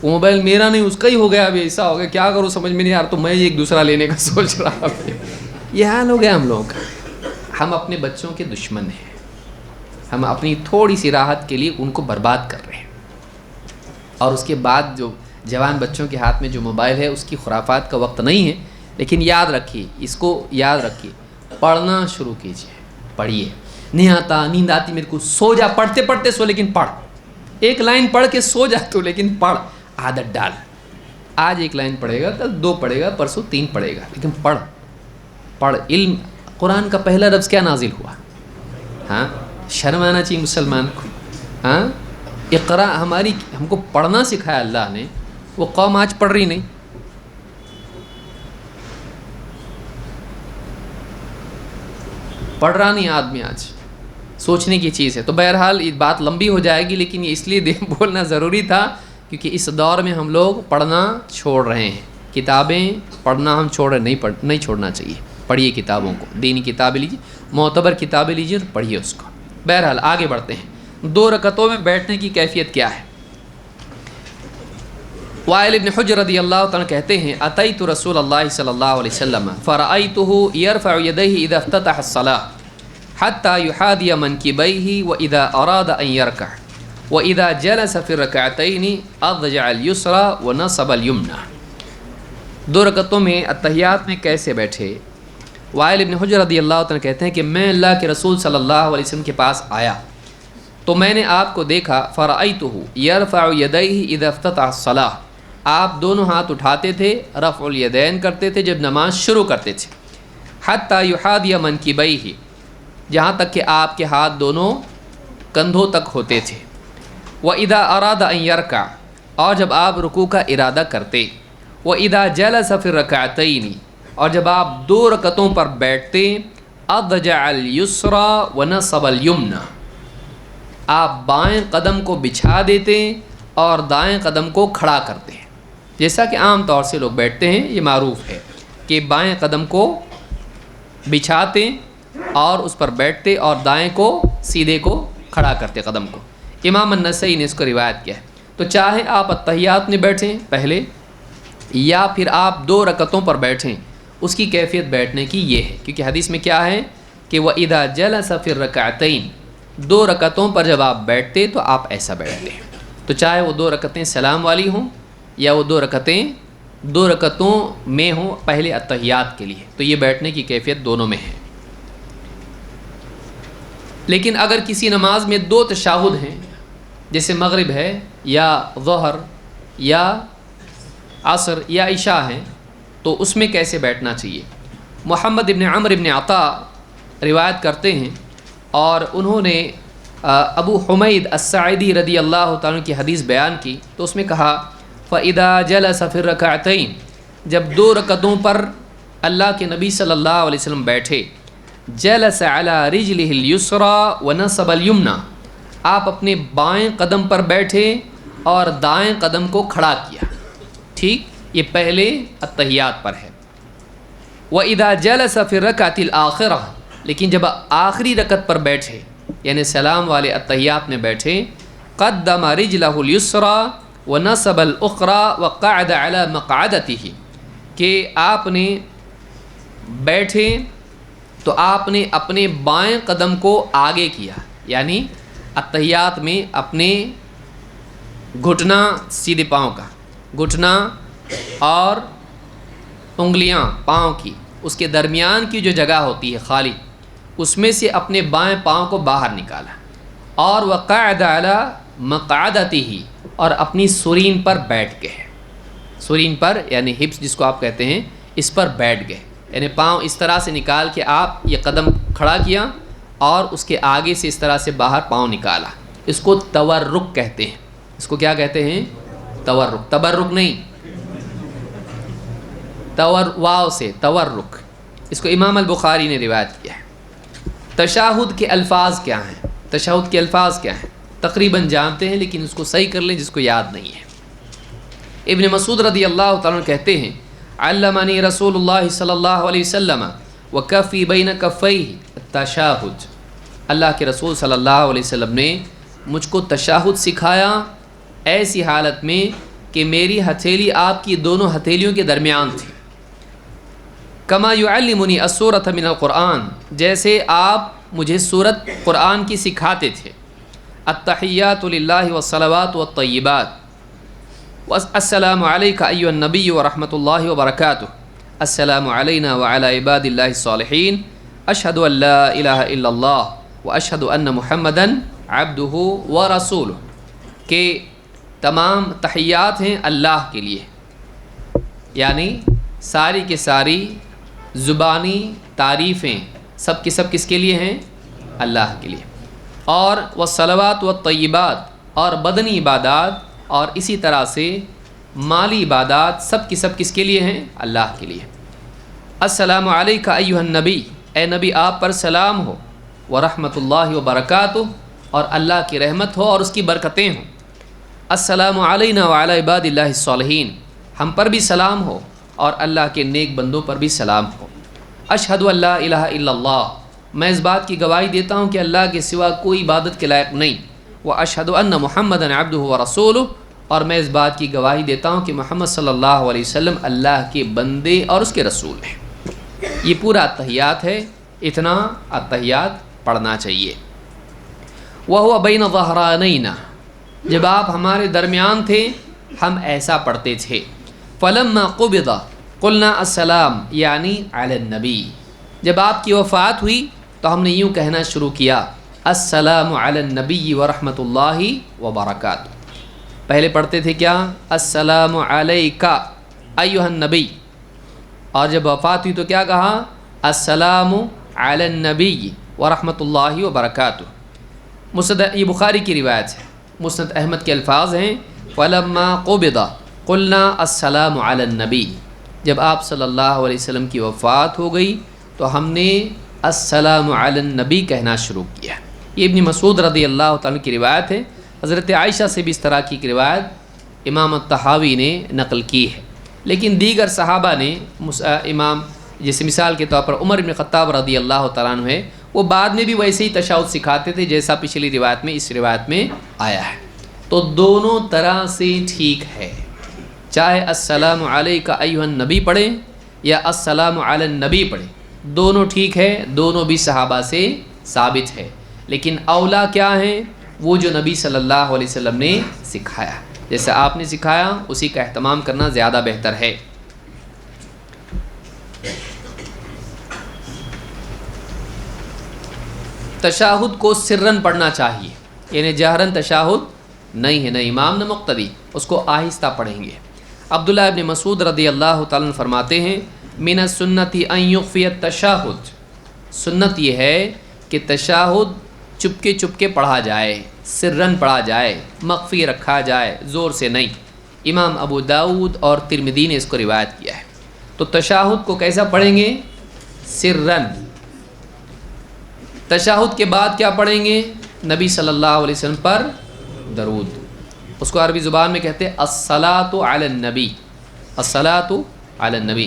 وہ موبائل میرا نہیں اس کا ہی ہو گیا، ابھی ایسا ہو گیا، کیا کروں سمجھ میں نہیں آ رہا، تو میں ایک دوسرا لینے کا سوچ رہا ہوں۔ یہ حال ہو گیا ہم لوگوں کا۔ ہم اپنے بچوں کے دشمن ہیں، ہم اپنی تھوڑی سی راحت کے لیے ان کو برباد کر رہے ہیں، اور اس کے بعد جو جوان بچوں کے ہاتھ میں جو موبائل ہے اس کی خرافات کا وقت نہیں ہے۔ لیکن یاد رکھیے، اس کو یاد رکھیے، پڑھنا شروع کیجیے، پڑھیے۔ نہیں آتا، نیند آتی میرے کو، سو جا، پڑھتے پڑھتے سو، لیکن پڑھ، ایک لائن پڑھ کے سو جا تو، لیکن پڑھ، عادت ڈال۔ آج 1 لائن پڑھے گا، کل 2 پڑھے گا، پرسوں 3 پڑھے گا، لیکن پڑھ، علم قرآن کا پہلا لفظ کیا نازل ہوا؟ ہاں، شرم آنا چاہیے مسلمان کو. ہاں، اقرا ہم کو پڑھنا سکھایا اللہ نے، وہ قوم آج پڑھ رہی نہیں. پڑھ رہا نہیں آدمی آج، سوچنے کی چیز ہے. تو بہرحال یہ بات لمبی ہو جائے گی، لیکن یہ اس لیے بولنا ضروری تھا کیونکہ اس دور میں ہم لوگ پڑھنا چھوڑ رہے ہیں. کتابیں پڑھنا ہم چھوڑ رہے نہیں چھوڑنا چاہیے. پڑھیے کتابوں کو، دینی کتابیں لیجیے، معتبر کتابیں لیجیے اور پڑھیے اس کو. بہرحال آگے بڑھتے ہیں. 2 رکعتوں میں بیٹھنے کی کیفیت کیا ہے؟ وائل بن حجر رضی اللہ تعالیٰ کہتے ہیں اتیت رسول اللہ صلی اللہ علیہ وسلم فرأیتہ یرفع یدیہ اذا افتتح الصلاة حتی یحاذی منکبیہ واذا اراد ان یرکع واذا جلس فی الرکعتین اضجع الیسری ونصب الیمنی. 2 رکعتوں میں اتحیات میں کیسے بیٹھے؟ وائل بن حجر رضی اللہ تعالیٰ کہتے ہیں کہ میں اللہ کے رسول صلی اللہ علیہ وسلم کے پاس آیا تو میں نے آپ کو دیکھا فرأیتہ یرفع یدیہ اذا افتتح الصلاة، آپ دونوں ہاتھ اٹھاتے تھے، رفع الیدین کرتے تھے جب نماز شروع کرتے تھے، حتی یحاذی منکبیہ، جہاں تک کہ آپ کے ہاتھ دونوں کندھوں تک ہوتے تھے، واذا اراد ان یرکع، اور جب آپ رکوع کا ارادہ کرتے، واذا جلس فی الرکعتین، اور جب آپ 2 رکعتوں پر بیٹھتے، اضجع الیسری ونصب الیمنی، آپ بائیں قدم کو بچھا دیتے اور دائیں قدم کو کھڑا کرتے ہیں. جیسا کہ عام طور سے لوگ بیٹھتے ہیں، یہ معروف ہے کہ بائیں قدم کو بچھاتے اور اس پر بیٹھتے اور دائیں کو سیدھے کو کھڑا کرتے قدم کو. امام النسائی نے اس کو روایت کیا ہے. تو چاہے آپ اتحیات میں بیٹھیں پہلے یا پھر آپ 2 رکعتوں پر بیٹھیں، اس کی کیفیت بیٹھنے کی یہ ہے، کیونکہ حدیث میں کیا ہے کہ وَإِذَا جَلَسَ فِي الرَّكَعَتَيْنِ، 2 رکعتوں پر جب آپ بیٹھتے تو آپ ایسا بیٹھتے ہیں. تو چاہے وہ 2 رکعتیں سلام والی ہوں یا وہ 2 رکعتوں میں ہوں پہلے اتحیات کے لیے، تو یہ بیٹھنے کی کیفیت دونوں میں ہے. لیکن اگر کسی نماز میں 2 تشہد ہیں، جیسے مغرب ہے یا ظہر یا عصر یا عشاء ہے، تو اس میں کیسے بیٹھنا چاہیے؟ محمد ابن عمرو ابن عطا روایت کرتے ہیں اور انہوں نے ابو حمید الساعدی رضی اللہ تعالیٰ کی حدیث بیان کی، تو اس میں کہا فَإِذَا جَلَسَ فِي الرَّكَعَتَيْنِ، جب 2 رکعتوں پر اللہ کے نبی صلی اللہ علیہ وسلم بیٹھے، جَلَسَ عَلَى رِجْلِهِ الْيُسْرَى وَنَصَبَ الْيُمْنَى، آپ اپنے بائیں قدم پر بیٹھے اور دائیں قدم کو کھڑا کیا. ٹھیک، یہ پہلے اتحیات پر ہے. وَإِذَا جَلَسَ فِي الرَّكْعَةِ الْآخِرَةِ، لیکن جب آخری رکعت پر بیٹھے یعنی سلام والے اتحیات میں بیٹھے، قدم رجلہ الیسری ونصب الاخری وقعد علی مقعدتہ، کہ آپ نے بیٹھے تو آپ نے اپنے بائیں قدم کو آگے کیا، یعنی اتحیات میں اپنے گھٹنا سیدھے پاؤں کا گھٹنا اور انگلیاں پاؤں کی، اس کے درمیان کی جو جگہ ہوتی ہے خالی، اس میں سے اپنے بائیں پاؤں کو باہر نکالا، اور وقعد علی مقعدتہ، اور اپنی سرین پر بیٹھ گئے. سرین پر یعنی ہپس جس کو آپ کہتے ہیں، اس پر بیٹھ گئے، یعنی پاؤں اس طرح سے نکال کے آپ یہ قدم کھڑا کیا اور اس کے آگے سے اس طرح سے باہر پاؤں نکالا. اس کو تورک کہتے ہیں. اس کو کیا کہتے ہیں؟ تورک. تبرک نہیں، واو سے تورک. اس کو امام البخاری نے روایت کیا ہے. تشہد کے الفاظ کیا ہیں؟ تشہد کے الفاظ کیا ہیں؟ تقریباً جانتے ہیں لیکن اس کو صحیح کر لیں جس کو یاد نہیں ہے. ابن مسعود رضی اللہ تعالیٰ عنہ کہتے ہیں علمنی رسول اللہ صلی اللہ علیہ وسلم وکفی بین کفیہ التشہد، اللہ کے رسول صلی اللہ علیہ وسلم نے مجھ کو تشہد سکھایا ایسی حالت میں کہ میری ہتھیلی آپ کی دونوں ہتھیلیوں کے درمیان تھی. کما یعلمنی السورۃ من القرآن، جیسے آپ مجھے سورت قرآن کی سکھاتے تھے. التحیات للہ والصلوات والطیبات، السلام علیک ایھا النبی ورحمۃ اللہ وبرکاتہ، السلام علینا وعلی عباد اللہ الصالحین، اشہد ان لا الہ الا اللہ واشہد ان محمدا عبدہ ورسولہ، کہ تمام تحیات ہیں اللہ کے لیے، یعنی ساری کے ساری زبانی تعریفیں سب کس کے لیے ہیں؟ اللہ کے لیے. اور والصلوات والطیبات، اور بدنی عبادات اور اسی طرح سے مالی عبادات سب کس کے لیے ہیں؟ اللہ کے لیے. السلام علیکہ ایھا النبی، اے نبی آپ پر سلام ہو، ورحمۃ اللہ وبرکاتہ، اور اللہ کی رحمت ہو اور اس کی برکتیں ہوں. السلام علینا وعلی عباد اللہ الصالحین، ہم پر بھی سلام ہو اور اللہ کے نیک بندوں پر بھی سلام ہو. اشہد ان لا الہ الا اللہ، میں اس بات کی گواہی دیتا ہوں کہ اللہ کے سوا کوئی عبادت کے لائق نہیں. واشہد ان محمدا عبدہ ورسولہ، اور میں اس بات کی گواہی دیتا ہوں کہ محمد صلی اللہ علیہ وسلم اللہ کے بندے اور اس کے رسول ہیں. یہ پورا اتحیات ہے، اتنا اتحیات پڑھنا چاہیے. وَهُوَ بَيْنَ ظَهْرَانَيْنَا، جب آپ ہمارے درمیان تھے ہم ایسا پڑھتے تھے. فَلَمَّا قُبِضَ قُلْنَا السَّلَامُ یعنی علی النبی، جب آپ کی وفات ہوئی تو ہم نے یوں کہنا شروع کیا السلام علی النبی ورحمۃ اللہ وبرکاتہ. پہلے پڑھتے تھے کیا؟ السلام علیکہ ایھا النبی، اور جب وفات ہوئی تو کیا کہا؟ السلام علی النبی ورحمۃ اللہ وبرکاتہ. مسند، یہ بخاری کی روایت ہے، مسند احمد کے الفاظ ہیں فلما قبض قلنا السلام علی النبی، جب آپ صلی اللہ علیہ وسلم کی وفات ہو گئی تو ہم نے السلام علی النبی کہنا شروع کیا. یہ ابن مسعود رضی اللہ تعالیٰ کی روایت ہے. حضرت عائشہ سے بھی اس طرح کی روایت امام الطحاوی نے نقل کی ہے، لیکن دیگر صحابہ نے امام، جیسے مثال کے طور پر عمر بن خطاب رضی اللہ تعالیٰ عنہ ہے، وہ بعد میں بھی ویسے ہی تشہد سکھاتے تھے جیسا پچھلی روایت میں اس روایت میں آیا ہے. تو دونوں طرح سے ٹھیک ہے، چاہے السلام علیکہ ایھا النبی پڑھیں یا السلام علی النبی پڑھیں، دونوں ٹھیک ہے، دونوں بھی صحابہ سے ثابت ہے. لیکن اولا کیا ہے؟ وہ جو نبی صلی اللہ علیہ وسلم نے سکھایا، جیسے آپ نے سکھایا اسی کا اہتمام کرنا زیادہ بہتر ہے. تشہد کو سرن پڑھنا چاہیے، یعنی جہرن تشہد نہیں ہے، نہ امام نہ مقتدی، اس کو آہستہ پڑھیں گے. عبداللہ ابن مسعود رضی اللہ تعالیٰ عنہ فرماتے ہیں من السنت ان یخفی التشہد، سنت یہ ہے کہ تشہد چپکے پڑھا جائے، سرن پڑھا جائے، مخفی رکھا جائے، زور سے نہیں. امام ابو داؤد اور ترمذی نے اس کو روایت کیا ہے. تو تشہد کو کیسا پڑھیں گے؟ سرن. تشہد کے بعد کیا پڑھیں گے؟ نبی صلی اللہ علیہ وسلم پر درود، اس کو عربی زبان میں کہتے ہیں الصلاۃ علی النبی، الصلاۃ علی النبی.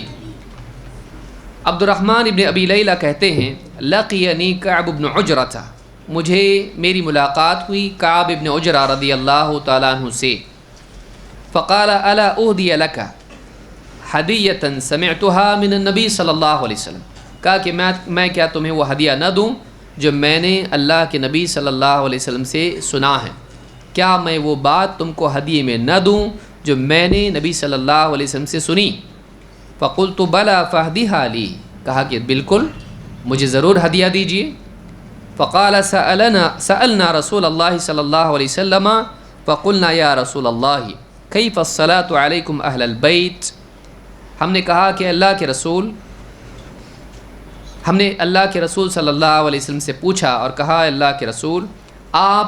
عبد الرحمن ابن ابی لیلہ کہتے ہیں لقینی کعب بن عجرہ، مجھے میری ملاقات ہوئی کعب ابن عجرہ رضی اللہ تعالیٰ عنہ سے. فقال الا اہدی لک ہدیۃ سمعتها من النبی صلی اللہ علیہ وسلم، کہا کہ میں کیا تمہیں وہ ہدیہ نہ دوں جو میں نے اللہ کے نبی صلی اللہ علیہ وسلم سے سنا ہے؟ کیا میں وہ بات تم کو ہدیے میں نہ دوں جو میں نے نبی صلی اللہ علیہ وسلم سے سنی؟ فقلت بلا فاہدیھا لی، کہا کہ بالکل مجھے ضرور ہدیہ دیجیے. فقال سألنا رسول اللہ صلی اللہ علیہ وسلم فقلنا یا رسول اللہ کیف الصلاۃ علیکم اہل البیت، ہم نے کہا کہ ہم نے اللہ کے رسول صلی اللہ علیہ وسلم سے پوچھا اور کہا اللہ کے رسول آپ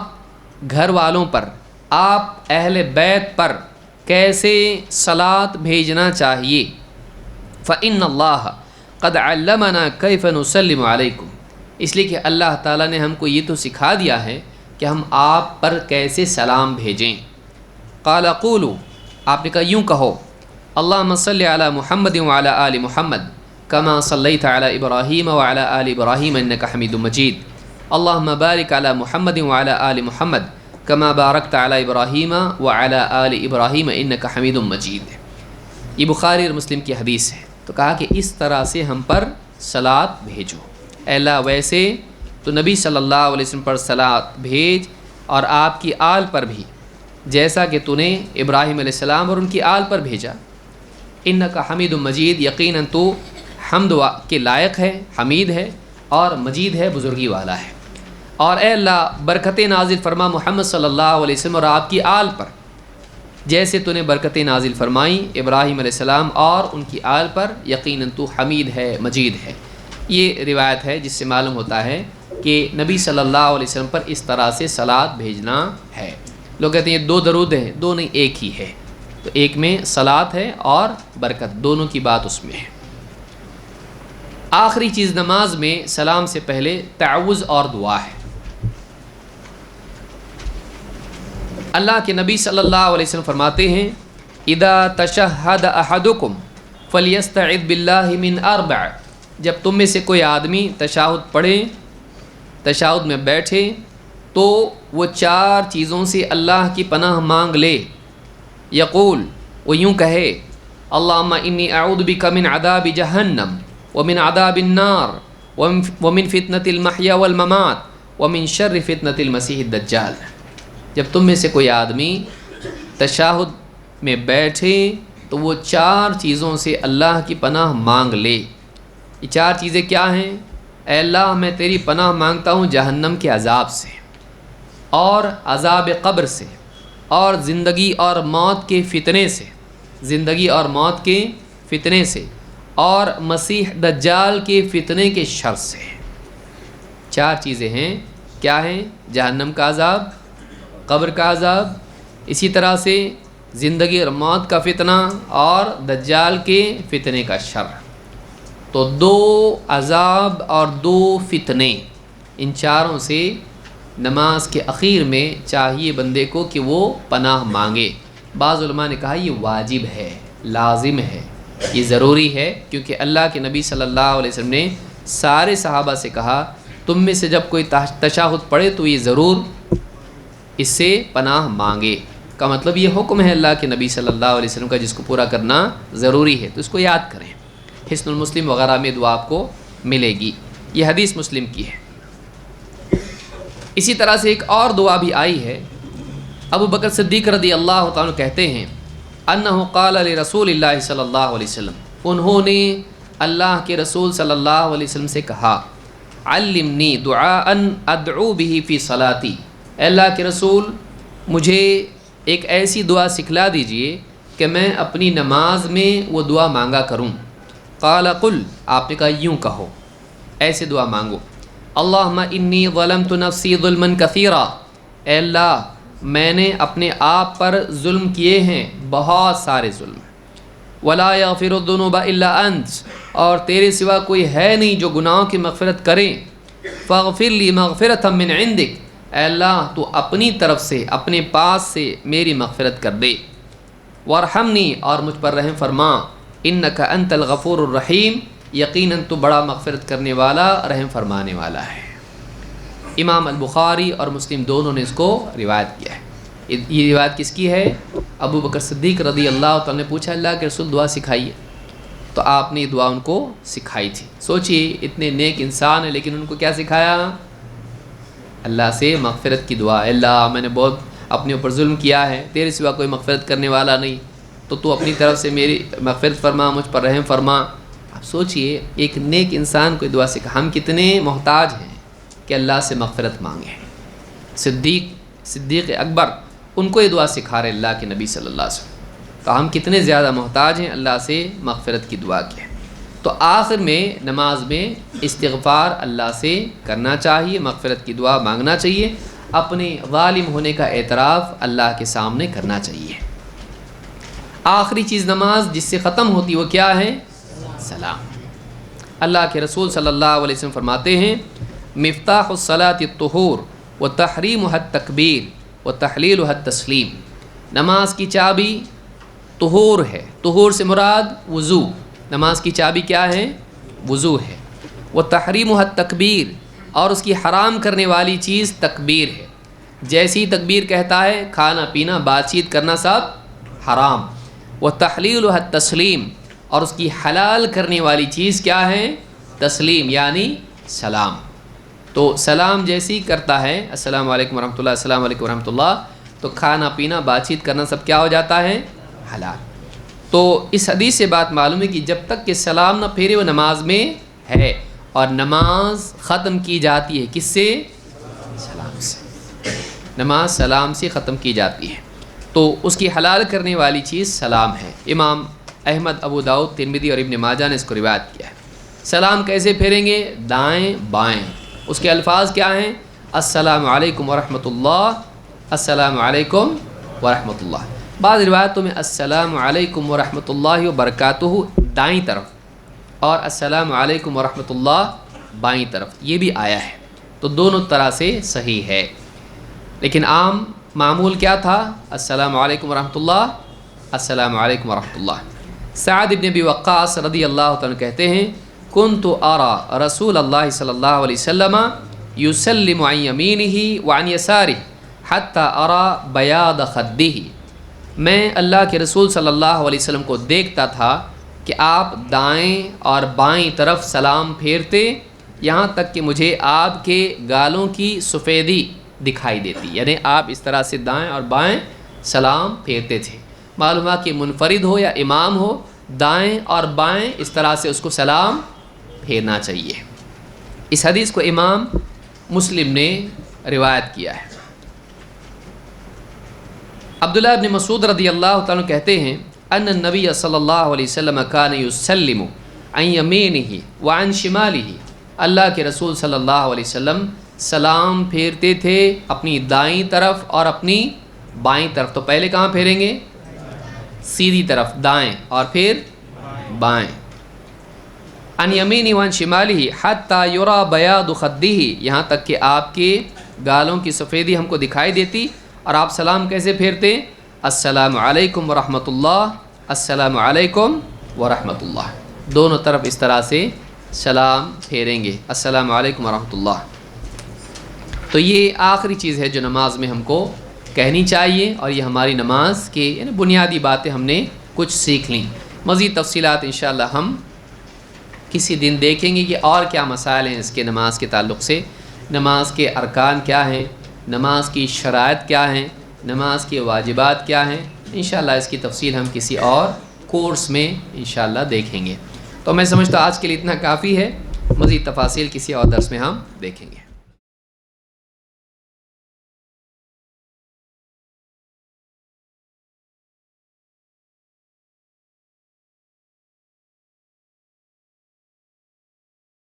گھر والوں پر، آپ اہل بیت پر کیسے صلاۃ بھیجنا چاہیے؟ فإن اللہ قد علمنا کیف نسلم علیکم، اس لیے کہ اللہ تعالیٰ نے ہم کو یہ تو سکھا دیا ہے کہ ہم آپ پر کیسے سلام بھیجیں. قال قولوا، آپ نے کہا یوں کہو اللہم صلی علی محمد وعلی آل محمد کما صلیت علی ابراہیم وعلی آل ابراہیم انک حمید مجید، اللہم بارک علی محمد وعلی آل محمد کما بارکت علی ابراہیم وعلی آل ابراہیم انک حمید مجید. یہ بخاری اور مسلم کی حدیث ہے. تو کہا کہ اس طرح سے ہم پر صلاۃ بھیجو، اے اللہ ویسے تو نبی صلی اللہ علیہ وسلم پر صلاۃ بھیج اور آپ کی آل پر بھی، جیسا کہ تو نے ابراہیم علیہ السلام اور ان کی آل پر بھیجا. انک حمید مجید، یقیناً تو حمد کے لائق ہے، حمید ہے اور مجید ہے، بزرگی والا ہے. اور اے اللہ برکت نازل فرما محمد صلی اللہ علیہ وسلم اور آپ کی آل پر، جیسے تو نے برکت نازل فرمائی ابراہیم علیہ السلام اور ان کی آل پر، یقیناً تو حمید ہے، مجید ہے. یہ روایت ہے جس سے معلوم ہوتا ہے کہ نبی صلی اللہ علیہ وسلم پر اس طرح سے صلات بھیجنا ہے۔ لوگ کہتے ہیں یہ 2 درود ہیں، 2 نہیں، ایک ہی ہے، تو ایک میں صلات ہے اور برکت، دونوں کی بات اس میں ہے۔ آخری چیز نماز میں سلام سے پہلے تعوذ اور دعا ہے۔ اللہ کے نبی صلی اللہ علیہ وسلم فرماتے ہیں اذا تشہد احدکم فلیستعذ باللہ من 4، جب تم میں سے کوئی آدمی تشہد پڑھے، تشہد میں بیٹھے، تو وہ 4 چیزوں سے اللہ کی پناہ مانگ لے۔ یقول، وہ یوں کہے، اللہم انی اعوذ بک من عذاب جہنم ومن عذاب النار ومن فتنة المحیا والممات ومن شر فتنة المسیح الدجال۔ جب تم میں سے کوئی آدمی تشہد میں بیٹھے تو وہ 4 چیزوں سے اللہ کی پناہ مانگ لے۔ یہ 4 چیزیں کیا ہیں؟ اے اللہ میں تیری پناہ مانگتا ہوں جہنم کے عذاب سے، اور عذاب قبر سے، اور زندگی اور موت کے فتنے سے، زندگی اور موت کے فتنے سے، اور مسیح دجال کے فتنے کے شر سے۔ 4 چیزیں ہیں، کیا ہیں؟ جہنم کا عذاب، قبر کا عذاب، اسی طرح سے زندگی اور موت کا فتنہ، اور دجال کے فتنے کا شر۔ تو 2 عذاب اور 2 فتنے، ان 4 سے نماز کے اخیر میں چاہیے بندے کو کہ وہ پناہ مانگے۔ بعض علماء نے کہا یہ واجب ہے، لازم ہے، یہ ضروری ہے، کیونکہ اللہ کے نبی صلی اللہ علیہ وسلم نے سارے صحابہ سے کہا تم میں سے جب کوئی تشہد پڑھے تو یہ ضرور اس سے پناہ مانگے، کا مطلب یہ حکم ہے اللہ کے نبی صلی اللہ علیہ وسلم کا، جس کو پورا کرنا ضروری ہے، تو اس کو یاد کریں۔ حسن المسلم وغیرہ میں دعا آپ کو ملے گی، یہ حدیث مسلم کی ہے۔ اسی طرح سے ایک اور دعا بھی آئی ہے، ابو بکر صدیق رضی اللہ تعالیٰ کہتے ہیں انہ قال لرسول اللہ صلی اللہ علیہ وسلم، انہوں نے اللہ کے رسول صلی اللہ علیہ وسلم سے کہا علمنی دعاء ادعو به فی صلاتی، اے اللہ کے رسول مجھے ایک ایسی دعا سکھلا دیجئے کہ میں اپنی نماز میں وہ دعا مانگا کروں۔ قال قل، آپ نے کہا یوں کہو، ایسے دعا مانگو، اللہم انی ظلمت نفسی ظلما کثیرا، اے اللہ میں نے اپنے آپ پر ظلم کیے ہیں، بہت سارے ظلم، ولا یغفر الذنوب الا انت، اور تیرے سوا کوئی ہے نہیں جو گناہوں کی مغفرت کرے، فاغفر لی مغفرۃ من عندک، اے اللہ تو اپنی طرف سے، اپنے پاس سے میری مغفرت کر دے، وارحمنی، اور مجھ پر رحم فرما، انک انت الغفور الرحیم، یقیناً تو بڑا مغفرت کرنے والا، رحم فرمانے والا ہے۔ امام البخاری اور مسلم دونوں نے اس کو روایت کیا ہے۔ یہ روایت کس کی ہے؟ ابو بکر صدیق رضی اللہ تعالیٰ نے پوچھا اللہ کے رسول دعا سکھائیے، تو آپ نے یہ دعا ان کو سکھائی تھی۔ سوچئے اتنے نیک انسان ہیں لیکن ان کو کیا سکھایا؟ اللہ سے مغفرت کی دعا، اللہ میں نے بہت اپنے اوپر ظلم کیا ہے، تیرے سوا کوئی مغفرت کرنے والا نہیں، تو اپنی طرف سے میری مغفرت فرما، مجھ پر رحم فرما۔ اب سوچئے ایک نیک انسان کو دعا سکھا، ہم کتنے محتاج ہیں کہ اللہ سے مغفرت مانگیں۔ صدیق اکبر ان کو یہ دعا سکھا رہے اللہ کے نبی صلی اللہ علیہ وسلم، تو ہم کتنے زیادہ محتاج ہیں اللہ سے مغفرت کی دعا کے۔ تو آخر میں نماز میں استغفار اللہ سے کرنا چاہیے، مغفرت کی دعا مانگنا چاہیے، اپنے ظالم ہونے کا اعتراف اللہ کے سامنے کرنا چاہیے۔ آخری چیز نماز جس سے ختم ہوتی وہ کیا ہے؟ سلام۔ اللہ کے رسول صلی اللہ علیہ وسلم فرماتے ہیں مفتاح الصلاۃ الطہور وتحریمها التکبیر وتحلیلها التسلیم، نماز کی چابی طہور ہے، طہور سے مراد وضو، نماز کی چابی کیا ہے؟ وضو ہے۔ وتحریمها التکبیر، اور اس کی حرام کرنے والی چیز تکبیر ہے، جیسی تکبیر کہتا ہے کھانا پینا بات چیت کرنا سب حرام۔ وتحلیلها التسلیم، اور اس کی حلال کرنے والی چیز کیا ہے؟ تسلیم، یعنی سلام۔ تو سلام جیسی کرتا ہے السلام علیکم ورحمۃ اللہ، السلام علیکم ورحمۃ اللہ، تو کھانا پینا بات چیت کرنا سب کیا ہو جاتا ہے؟ حلال۔ تو اس حدیث سے بات معلوم ہے کہ جب تک کہ سلام نہ پھیرے وہ نماز میں ہے، اور نماز ختم کی جاتی ہے کس سے؟ سلام سے۔ نماز سلام سے ختم کی جاتی ہے، تو اس کی حلال کرنے والی چیز سلام ہے۔ امام احمد، ابو داؤد، ترمذی اور ابن ماجہ نے اس کو روایت کیا ہے۔ سلام کیسے پھیریں گے؟ دائیں بائیں. اس کے الفاظ کیا ہیں؟ السلام علیکم ورحمۃ اللہ، السلام علیکم ورحمۃ اللہ. بعض روایتوں میں السلام علیکم ورحمۃ اللہ وبرکاتہ دائیں طرف اور السلام علیکم ورحمۃ اللہ بائیں طرف، یہ بھی آیا ہے. تو دونوں طرح سے صحیح ہے، لیکن عام معمول کیا تھا؟ السلام علیکم ورحمۃ اللہ، السلام علیکم ورحمۃ اللہ. سعد بن ابی وقاص رضی اللہ تعالیٰ کہتے ہیں کنت ارى رسول اللہ صلی اللہ علیہ وسلم یسلم عن یمینہ وعن یسارہ حتی ارى بیاض خدہ. میں اللہ کے رسول صلی اللہ علیہ وسلم کو دیکھتا تھا کہ آپ دائیں اور بائیں طرف سلام پھیرتے، یہاں تک کہ مجھے آپ کے گالوں کی سفیدی دکھائی دیتی. یعنی آپ اس طرح سے دائیں اور بائیں سلام پھیرتے تھے. معلوم ہے کہ منفرد ہو یا امام ہو، دائیں اور بائیں اس طرح سے اس کو سلام پھیرنا چاہیے. اس حدیث کو امام مسلم نے روایت کیا ہے. عبداللہ ابن مسعود رضی اللہ تعالیٰ کہتے ہیں ان النبی صلی اللہ علیہ وسلم کان یسلم عن یمینہ وعن شمالہ. اللہ کے رسول صلی اللہ علیہ وسلم سلام پھیرتے تھے اپنی دائیں طرف اور اپنی بائیں طرف. تو پہلے کہاں پھیریں گے؟ سیدھی طرف دائیں اور پھر بائیں. عن یمینہ وعن شمالہ حتی یری بیاض خدہ، یہاں تک کہ آپ کے گالوں کی سفیدی ہم کو دکھائی دیتی. اور آپ سلام کیسے پھیرتے؟ السلام علیکم ورحمۃ اللہ، السلام علیکم ورحمۃ اللہ. دونوں طرف اس طرح سے سلام پھیریں گے، السلام علیکم ورحمۃ اللہ. تو یہ آخری چیز ہے جو نماز میں ہم کو کہنی چاہیے، اور یہ ہماری نماز کے یعنی بنیادی باتیں ہم نے کچھ سیکھ لیں. مزید تفصیلات انشاءاللہ ہم کسی دن دیکھیں گے کہ اور کیا مسائل ہیں اس کے نماز کے تعلق سے، نماز کے ارکان کیا ہیں، نماز کی شرائط کیا ہیں، نماز کے واجبات کیا ہیں. انشاءاللہ اس کی تفصیل ہم کسی اور کورس میں انشاءاللہ دیکھیں گے. تو میں سمجھتا ہوں آج کے لیے اتنا کافی ہے، مزید تفاصیل کسی اور درس میں ہم دیکھیں گے.